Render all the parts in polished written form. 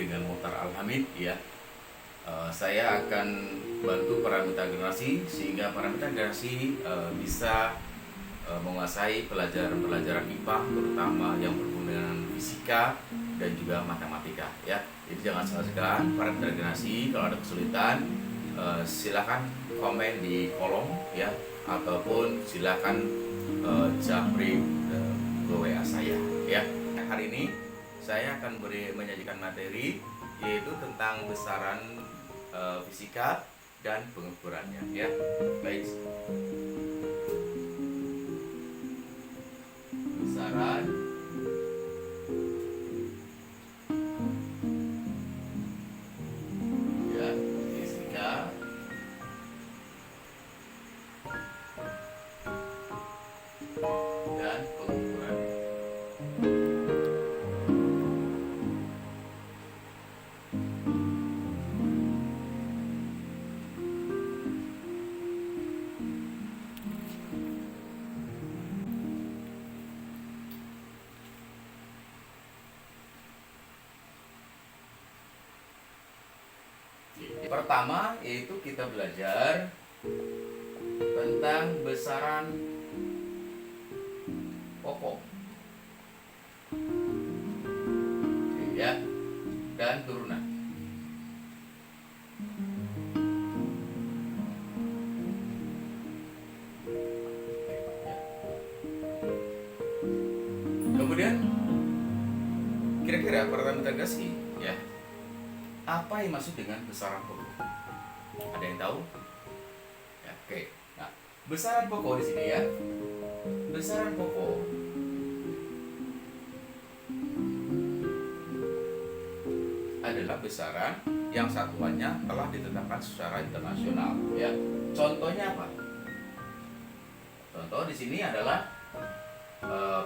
dengan Muhtar Al-Hamid ya. Saya akan bantu para mitra generasi sehingga para mitra generasi bisa menguasai pelajaran-pelajaran IPA terutama yang berhubungan dengan fisika dan juga matematika ya. Jadi jangan segan-segan para mitra generasi, kalau ada kesulitan silakan komen di kolom ya, ataupun silakan japri ke WA saya ya. Hari ini saya akan menyajikan materi yaitu tentang besaran fisika dan pengukurannya ya. Baik, besaran ya fisika dan pengukuran. Pertama yaitu kita belajar tentang besaran pokok ya dan turunan. Kemudian kira-kira pertanyaan integrasi ya, apa yang maksud dengan besaran pokok? Ada yang tahu? Ya, oke. Nah, besaran pokok di sini ya. Besaran pokok adalah besaran yang satuannya telah ditetapkan secara internasional ya. Contohnya apa? Contoh di sini adalah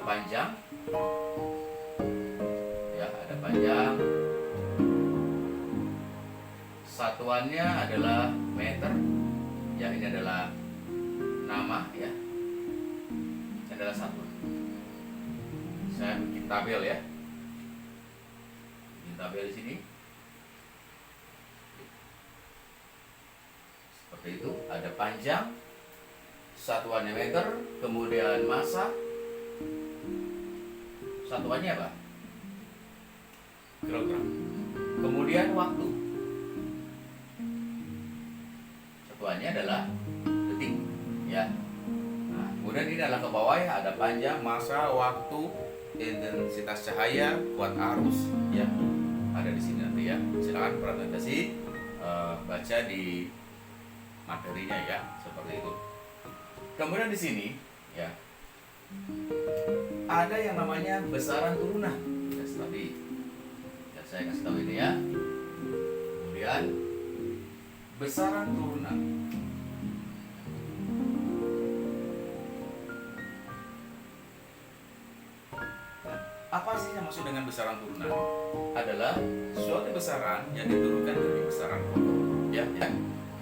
panjang ya, ada panjang. Satuannya adalah meter ya, ini adalah nama ya, ini adalah satuan. Saya bikin tabel ya, bikin tabel di sini seperti itu. Ada panjang, satuannya meter, kemudian massa, satuannya apa? Kilogram. Kemudian waktu, satuannya adalah detik ya. Nah, kemudian ini adalah ke bawah ya, ada panjang, massa, waktu, intensitas cahaya, kuat arus ya, ada di sini nanti ya. Silakan presentasi baca di materinya ya, seperti itu. Kemudian di sini ya ada yang namanya besaran turunan ya, tadi ya, saya kasih tahu ini ya. Kemudian besaran turunan apa sih yang maksud dengan besaran turunan? Adalah suatu besaran yang diturunkan dari besaran pokok ya.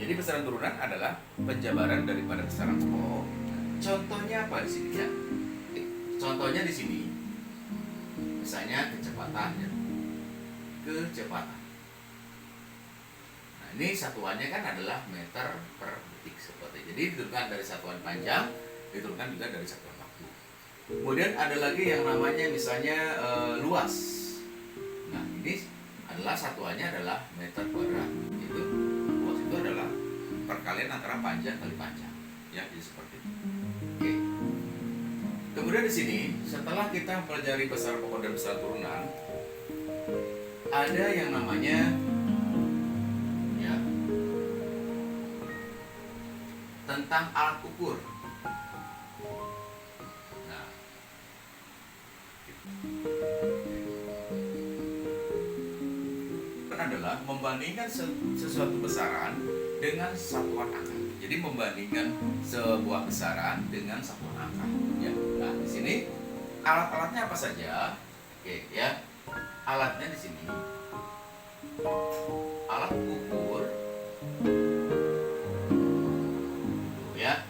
Jadi besaran turunan adalah penjabaran daripada besaran pokok. Contohnya apa di sini ya? Contohnya di sini misalnya kecepatan ya. Kecepatan. Nah, ini satuannya kan adalah meter per detik seperti. Jadi diturunkan dari satuan panjang, diturunkan juga dari satuan waktu. Kemudian ada lagi yang namanya misalnya luas. Nah, ini adalah satuannya adalah meter kuadrat. Itu luas itu adalah perkalian antara panjang kali panjang. Ya, jadi seperti itu. Oke. Kemudian di sini setelah kita mempelajari besaran pokok dan besaran turunan, ada yang namanya ya tentang alat ukur. Nah, adalah membandingkan sesuatu besaran dengan satuan angka. Jadi membandingkan sebuah besaran dengan satuan angka. Ya. Nah, di sini alat-alatnya apa saja? Oke, ya. Alatnya di sini alat ukur, ya.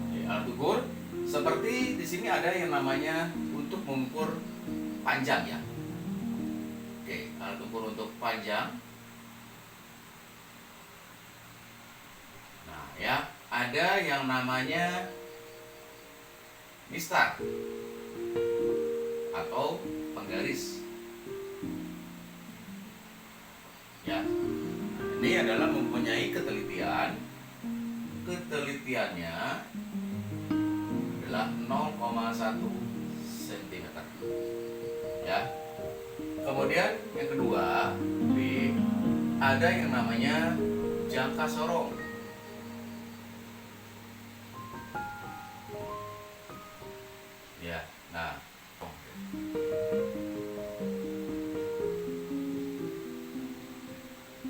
Oke, alat ukur seperti di sini ada yang namanya untuk mengukur panjang ya. alat ukur untuk panjang. Nah ya, ada yang namanya mistar atau penggaris. Ya, ini adalah mempunyai ketelitiannya adalah 0,1 cm. Ya. Kemudian yang kedua, B, ada yang namanya jangka sorong. Ya, nah,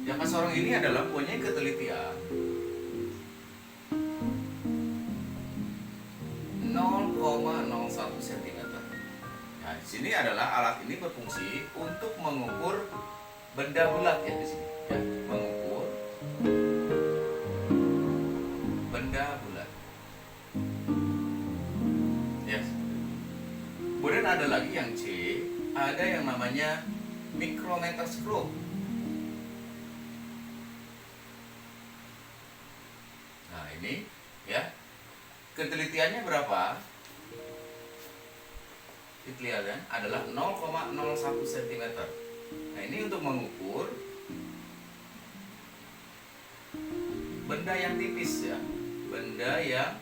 jangka sorong ini adalah punya ketelitian 0,01 cm. Nah, di sini adalah alat ini berfungsi untuk mengukur benda bulat ya di sini, ya, mengukur benda bulat. Yes. Kemudian ada lagi yang C, ada yang namanya micrometer screw. Nah, ini ya. Ketelitiannya berapa? Ketelitiannya adalah 0,01 cm. Nah, ini untuk mengukur benda yang tipis ya. Benda yang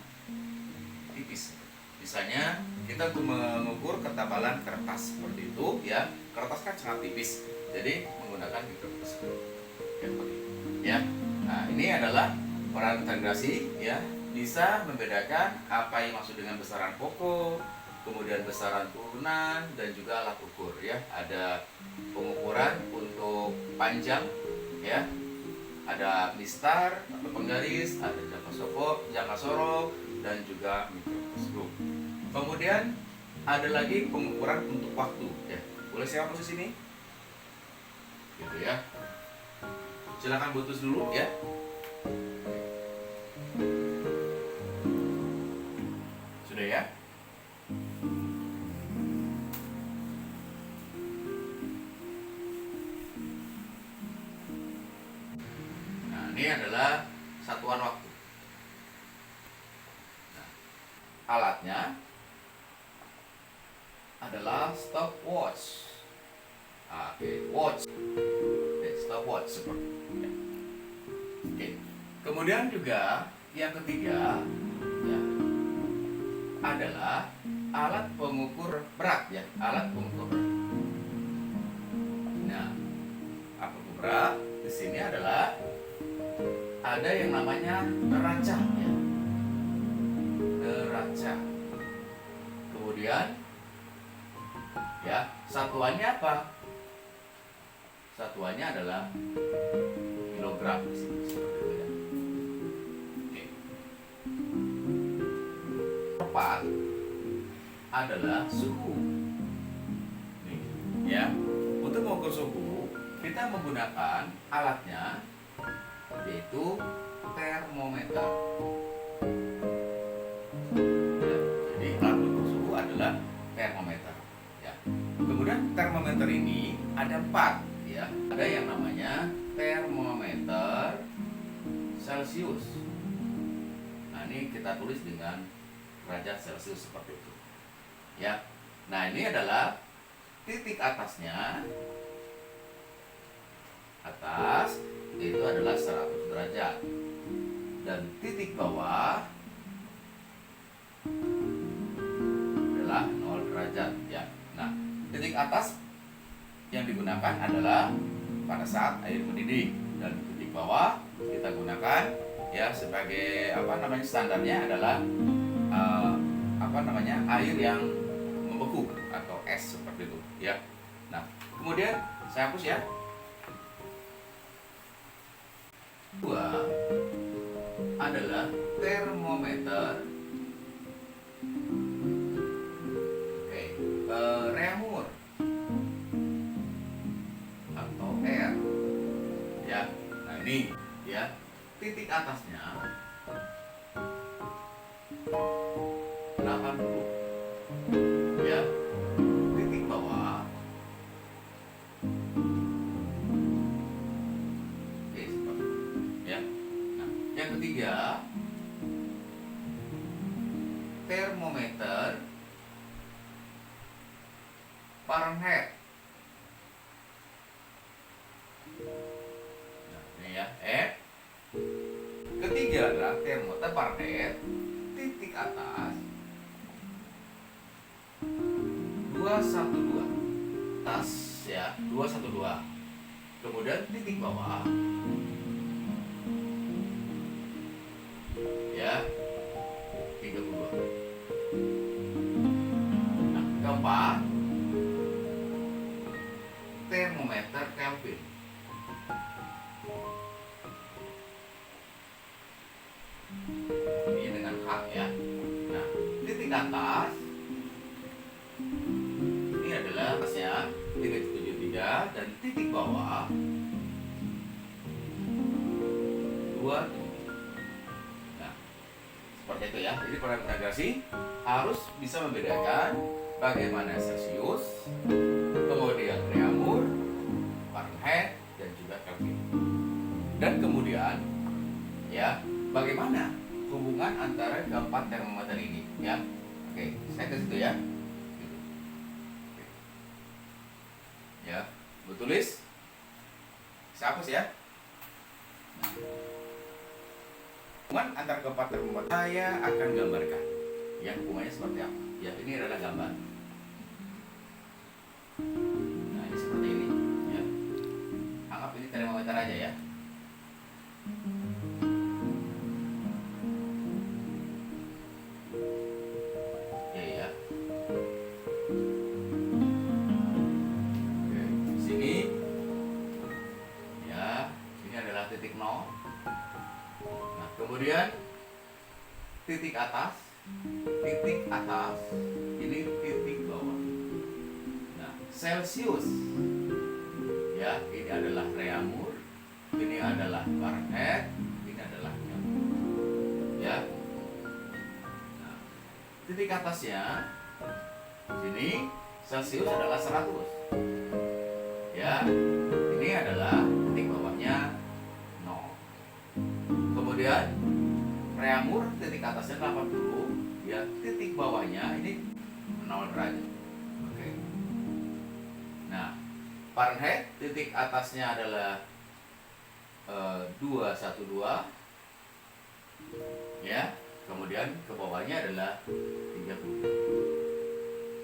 tipis. Misalnya kita untuk mengukur ketebalan kertas seperti itu ya. Kertas kan sangat tipis. Jadi menggunakan mikroskop. Ya. Nah, ini adalah peran integrasi ya. Bisa membedakan apa yang maksud dengan besaran pokok, kemudian besaran turunan, dan juga alat ukur ya. Ada pengukuran untuk panjang ya, ada mistar atau penggaris, ada jangka sorong, dan juga mikroskop. Kemudian ada lagi pengukuran untuk waktu ya. Boleh saya hapus di sini? Gitu ya. Silakan putus dulu ya. Sudah ya? Nah, ini adalah satuan waktu. Nah, alatnya adalah stopwatch. Oke, watch. Stopwatch seperti ini. Oke. Kemudian juga yang ketiga ya, adalah alat pengukur berat ya, alat pengukur berat. Nah, alat pengukur berat di sini adalah ada yang namanya neraca ya, neraca. Kemudian ya, satuannya apa? Satuannya adalah kilogram di sini, seperti itu ya. Oke. Keempat adalah suhu. Nih, ya. Untuk mengukur suhu, kita menggunakan alatnya yaitu termometer. Ya, jadi alat pengukur suhu adalah termometer. Ya. Kemudian termometer ini ada 4 ya. Ada yang namanya termometer Celcius. Nah, ini kita tulis dengan derajat Celcius seperti itu. Ya. Nah, ini adalah titik atasnya. Atas itu adalah 100 derajat. Dan titik bawah adalah 0 derajat ya. Nah, titik atas yang digunakan adalah pada saat air mendidih, dan titik bawah kita gunakan ya sebagai standarnya adalah air yang membeku atau es seperti itu ya. Nah, kemudian saya hapus ya. Dua adalah termometer Reaumur atau R ya. Nah, ini ya, titik atasnya 80 ya, titik bawah ketiga, termometer Fahrenheit. Nah, ini ya, ketiga adalah termometer Fahrenheit, titik atas 212, atas ya 212. Kemudian titik bawah ya 32. Nah, keempat, termometer Kelvin. Ini dengan H ya. Nah, titik atas ini adalah atasnya 373 dan titik bawah 2. Nah, seperti itu ya. Jadi parameter integrasi harus bisa membedakan bagaimana Celsius, kemudian Reaumur, Fahrenheit, dan juga Kelvin. Dan kemudian ya, bagaimana hubungan antara keempat termometer ini ya. Oke, saya ke situ ya. Ya, gue tulis. Saya hapus ya. Hubungan antara keempat termometer saya akan gambarkan. Ya, hubungannya seperti apa? Ya, ini adalah gambar. Nah, ini seperti ini ya. Anggap ini termometer aja ya. Oke ya. Oke, di sini ya, ini adalah titik 0. Nah, kemudian titik atas ini titik bawah. Nah, Celsius ya, ini adalah Reaumur, ini adalah Fahrenheit, ini adalah Kelvin ya. Nah, titik atasnya sini Celsius adalah 100 ya, ini adalah titik bawahnya 0. Kemudian Reaumur titik atasnya 80 ya, titik bawahnya ini 0 derajat. Oke. Nah, Fahrenheit titik atasnya adalah 212 ya, kemudian ke bawahnya adalah 30.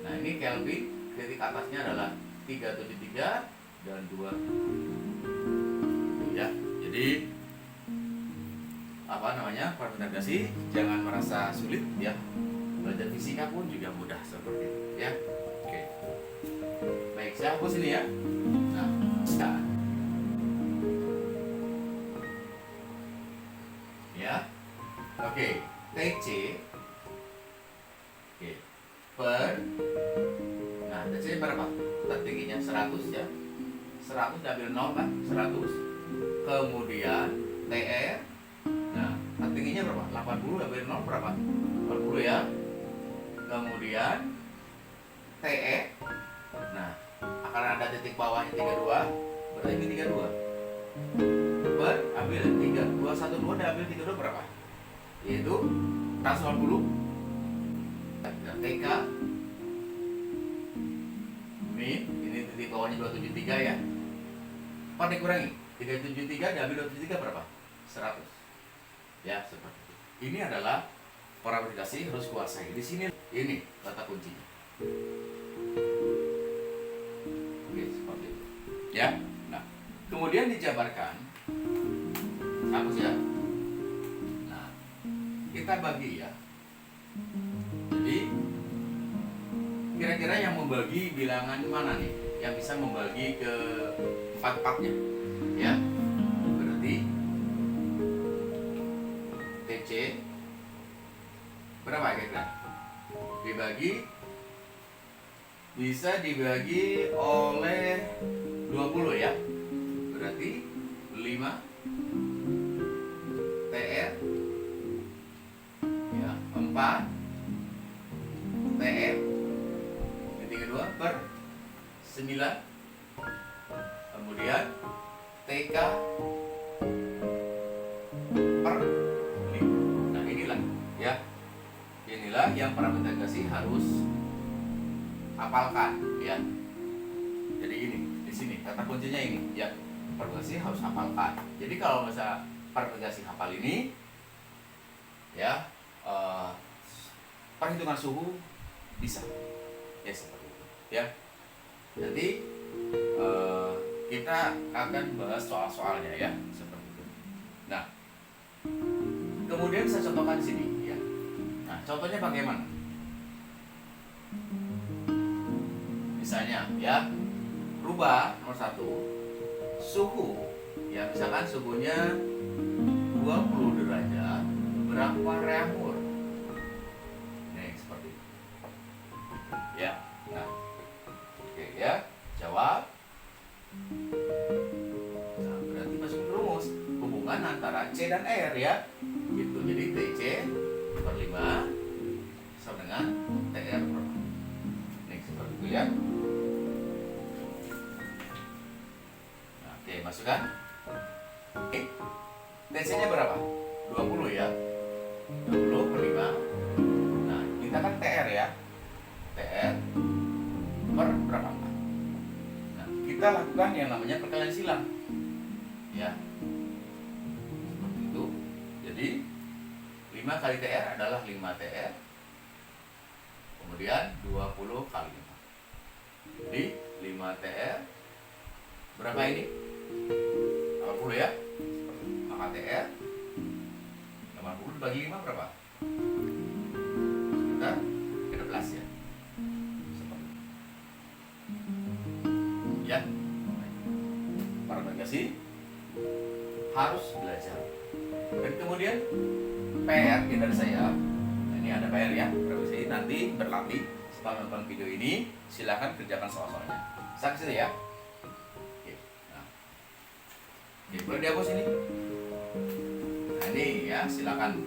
Nah, ini Kelvin titik atasnya adalah 373 dan 2 ya. Jadi apa namanya, parameter integrasi jangan merasa sulit ya. Belajar fisika pun juga mudah seperti itu ya. Oke. Baik, saya hapus ini ya. Nah, ya. Oke, TC. Oke. Per. Nah, TC berapa? Tertingginya 100 ya. 100 diambil 0 kan? 100. Kemudian TR. Nah, tertingginya berapa? 80 diambil 0 berapa? 80 ya. Kemudian TE. Nah, akan ada titik bawahnya 32. Berarti ini 32. Ambil 3, 212 diambil 32 berapa? Yaitu 180. Dan TK ini titik bawahnya 273 ya. Apa dikurangi? 373 diambil 273 berapa? 100. Ya, seperti itu. Ini adalah parameter integrasi harus kuasai. Di sini ini kata kuncinya. Oke, seperti itu. Ya. Nah, kemudian dijabarkan. Hapus ya. Nah, kita bagi ya. Jadi kira-kira yang membagi bilangan mana nih? Yang bisa membagi ke empat-empatnya. Ya. Berarti TC berapa kira-kira? Bisa dibagi oleh 20 ya. Berarti 5 TR ya, 4 TR yang 32 per 9. Kemudian TK per adalah yang parameter integrasi harus hafalkan ya. Jadi ini di sini kata kuncinya ini ya, parameter integrasi harus hafalkan. Jadi kalau misalnya parameter integrasi hafal ini ya, perhitungan suhu bisa ya, seperti itu ya. Nanti kita akan bahas soal-soalnya ya, seperti itu. Nah, kemudian saya contohkan di sini ya. Nah, contohnya bagaimana? Misalnya ya, rubah nomor 1 suhu ya, misalkan suhunya 20 derajat, berapa reaumur? Nih seperti itu ya. Nah, oke ya, jawab. Nah, berarti masuk rumus hubungan antara C dan R ya, gitu. Jadi TC per 5 sama dengan TR per 4. Nih seperti itu ya. Nah, oke, masukkan. Oke, TC nya berapa? 20 ya, 20 per 5. Nah, kita kan TR ya, TR per berapa? Nah, kita lakukan yang namanya perkalian silang ya, seperti itu. Jadi 5 kali TR adalah 5 TR, kemudian 20 kali 5. Jadi 5 TR berapa ini? 80 ya. Maka TR 80 dibagi 5 berapa? Sekitar 13 ya. Seperti itu. Ya. Parameter integrasi harus belajar. Dan kemudian PR ya dari saya. Nah, ini ada PR ya. Revisi nanti berlatih setelah nonton video ini, silakan kerjakan soal-soalnya. Saksi ya. Oke. Nah. Oke, boleh dihapus ini. Nah, ini ya, silakan.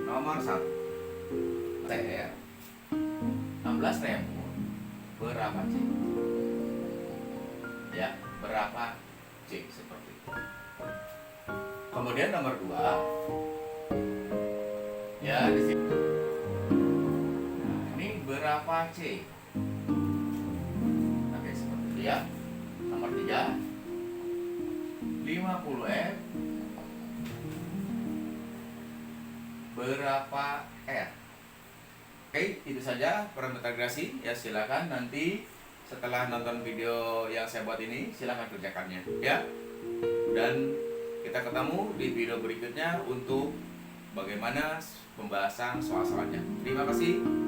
Nomor 1. TR 16 reaumur. Berapa C? Ya, berapa C, seperti itu. Kemudian nomor 2. Ya, di sini. Nah, ini berapa C? Oke, seperti itu ya. Nomor 3. 50 F berapa R? Oke, itu saja parameter integrasi ya. Silakan nanti setelah nonton video yang saya buat ini, silakan kerjakannya ya. Dan kita ketemu di video berikutnya untuk bagaimana pembahasan soal-soalnya. Terima kasih.